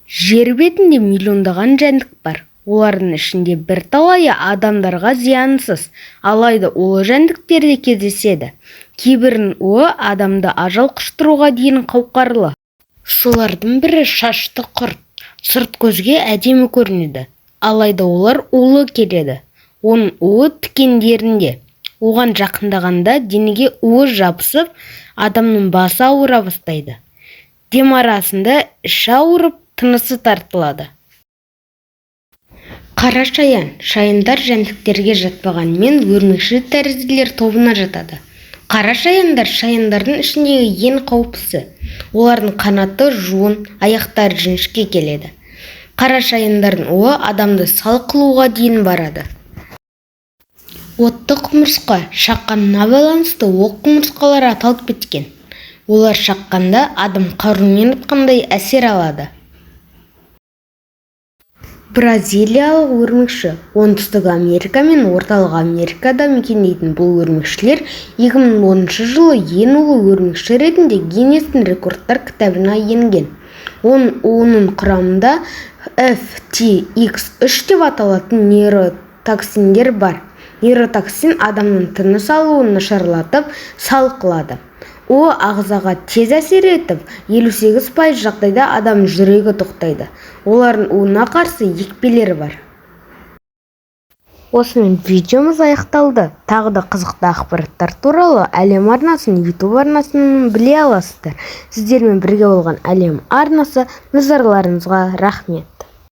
Жер бетінде миллиондаған жәндік бар. Олардың ішінде бірталайы адамдарға зиянсыз, алайда улы жәндіктер де кездеседі. Кейбірінің уы адамды ажал құштыруға дейін қауқарлы. Солардың бірі шашты құрт. Сырт көзге әдемі көрінеді, алайда олар улы келеді. Оның уы тікендерінде. Оған жақындағанда денеге уы жабысып, адамның басы ауыра бастайды. Дем арасында іші ауырып, тынысы тартылады. Қара шаян. Шаяндар жәндіктерге жатпағанымен өрмекші тәрізділер тобына жатады. Қара шаяндар шаяндардың ішіндегі ең қауіптісі. Олардың қанаты жуан, аяқтары жіңішке келеді. Қара шаяндардың уы адамды сал қылуға дейін барады. Отты құмырсқа. Шаққанына байланысты оқ құмырсқалары аталып кеткен. Олар шаққанда адам қарумен атқандай әсер алады. Бразилиялық өрмекші. Оңтүстік Америка мен Орталық Америкада мекендейтін бұл өрмекшілер 2010 жылы ең ұлы өрмекші ретінде Гиннестің рекордтар кітабына енген. Оның құрамында FTX3 деп аталатын нейротоксиндер бар. Нейротоксин адамның тыныс алуын нашарлатып, сал қылады. О ағзаға тез әсер етіп, 58% жағдайда адам жүрегі тоқтайды. Олардың уына қарсы екпелері бар. Осымен видеомыз аяқталды. Тағы да қызықты ақпараттар туралы Әлем арнасын YouTube арнасынан біле аласыздар. Сіздермен бірге болған Әлем арнасы. Назарларыңызға рахмет.